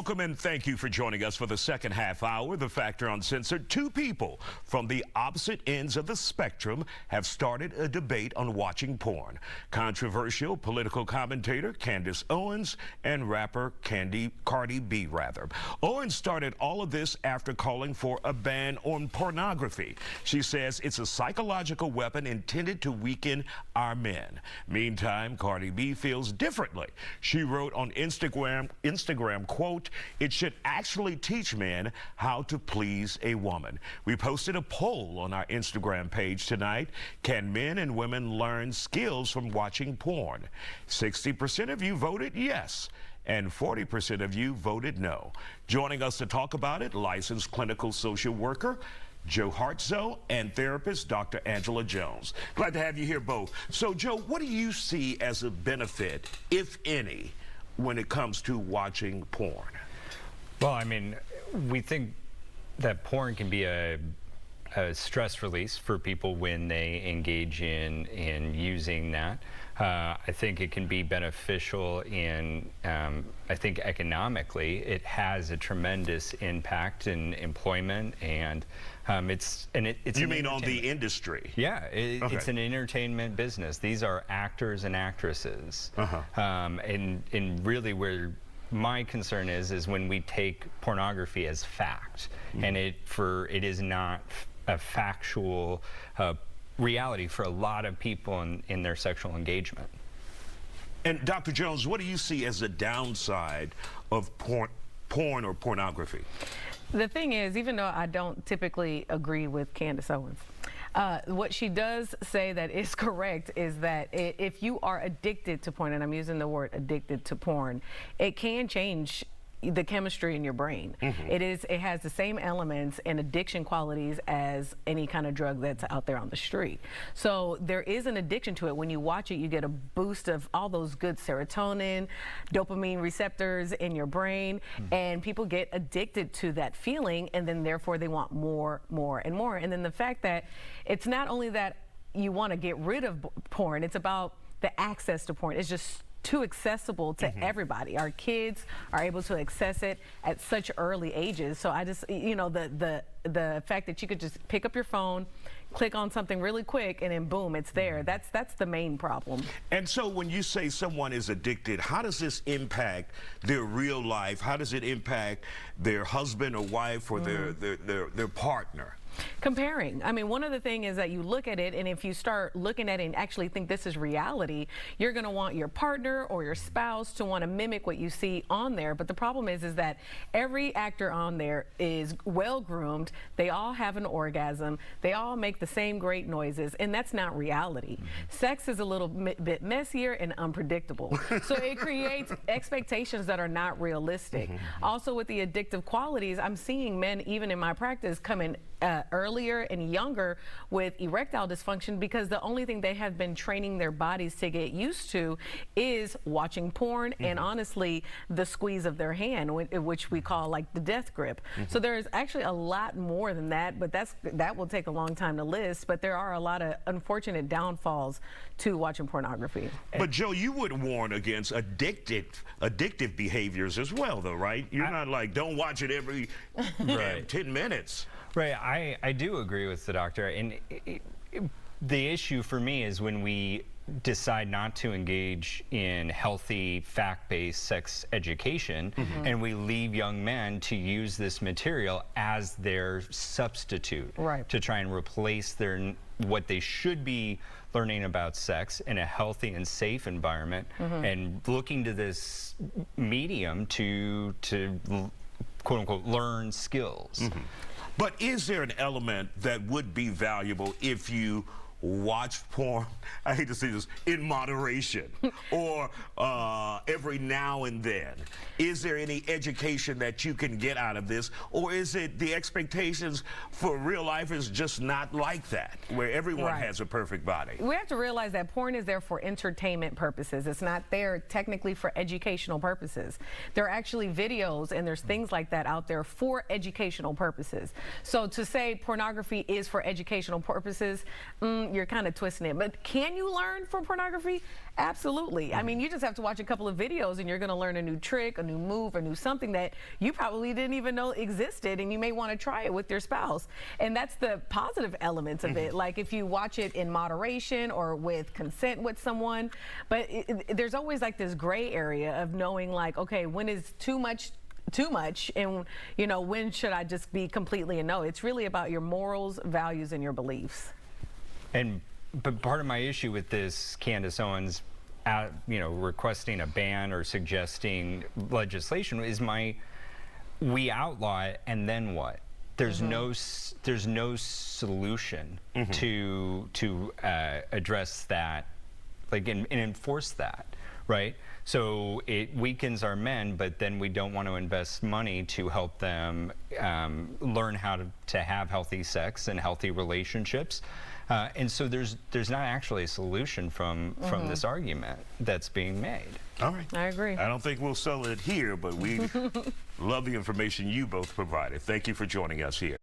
Welcome and thank you for joining us for the second half hour, The Factor Uncensored. Two people from the opposite ends of the spectrum have started a debate on watching porn. Controversial political commentator Candace Owens and rapper Cardi B. Owens started all of this after calling for a ban on pornography. She says it's a psychological weapon intended to weaken our men. Meantime, Cardi B feels differently. She wrote on Instagram, quote, "It should actually teach men how to please a woman." We posted a poll on our Instagram page tonight. Can men and women learn skills from watching porn? 60% of you voted yes, and 40% of you voted no. Joining us to talk about it, licensed clinical social worker Joe Hartzo and therapist Dr. Angela Jones. Glad to have you here both. So Joe, what do you see as a benefit, if any, when it comes to watching porn? Well, I mean, we think that porn can be a stress release for people when they engage in using that. I think it can be beneficial in, I think economically, it has a tremendous impact in employment, and it's You mean on the industry? Yeah, it's an entertainment business. These are actors and actresses, and really where my concern is when we take pornography as fact, and it is not a factual reality for a lot of people in their sexual engagement. And Dr. Jones, what do you see as the downside of porn or pornography? The thing is, even though I don't typically agree with Candace Owens, what she does say that is correct is that if you are addicted to porn, and I'm using the word addicted to porn, it can change the chemistry in your brain. It has the same elements and addiction qualities as any kind of drug that's out there on the street. So there is an addiction to it. When you watch it, you get a boost of all those good serotonin, dopamine receptors in your brain, and people get addicted to that feeling, and then therefore they want more, and more. And then the fact that it's not only that you want to get rid of porn, it's about the access to porn. It's just too accessible to everybody. Our kids are able to access it at such early ages. So I just, you know, the fact that you could just pick up your phone, click on something really quick, and then boom, it's there. That's the main problem. And so when you say someone is addicted, how does this impact their real life? How does it impact their husband or wife or their partner? Comparing. I mean, one of the things is that you look at it, and if you start looking at it and actually think this is reality, you're going to want your partner or your spouse to want to mimic what you see on there. But the problem is that every actor on there is well groomed. They all have an orgasm. They all make the same great noises, and that's not reality. Sex is a little bit messier and unpredictable. So it creates expectations that are not realistic. Also, with the addictive qualities, I'm seeing men, even in my practice, come in earlier and younger with erectile dysfunction because the only thing they have been training their bodies to get used to is watching porn and honestly the squeeze of their hand, which we call like the death grip. So there's actually a lot more than that, but that will take a long time to list. But there are a lot of unfortunate downfalls to watching pornography. But Joe, you would warn against addictive behaviors as well, though, right? You're not like, don't watch it every 10 minutes. Right, I do agree with the doctor, and the issue for me is when we decide not to engage in healthy, fact-based sex education, and we leave young men to use this material as their substitute to try and replace what they should be learning about sex in a healthy and safe environment, and looking to this medium to quote-unquote learn skills. But is there an element that would be valuable if you watch porn, I hate to say this, in moderation or every now and then? Is there any education that you can get out of this, or is it the expectations for real life is just not like that, where everyone has a perfect body? We have to realize that porn is there for entertainment purposes. It's not there technically for educational purposes. There are actually videos and there's things like that out there for educational purposes. So to say pornography is for educational purposes, you're kind of twisting it. But can you learn from pornography? Absolutely. I mean, you just have to watch a couple of videos and you're going to learn a new trick, a new move, a new something that you probably didn't even know existed, and you may want to try it with your spouse. And that's the positive elements of it. Like if you watch it in moderation or with consent with someone. But there's always like this gray area of knowing like, okay, when is too much, and you know, when should I just be completely a no? It's really about your morals, values, and your beliefs. But part of my issue with this, Candace Owens, you know, requesting a ban or suggesting legislation is we outlaw it, and then what? There's no solution to address that, like, and enforce that, right? So it weakens our men, but then we don't want to invest money to help them learn how to have healthy sex and healthy relationships. And so there's not actually a solution from this argument that's being made. All right. I agree. I don't think we'll settle it here, but we love the information you both provided. Thank you for joining us here.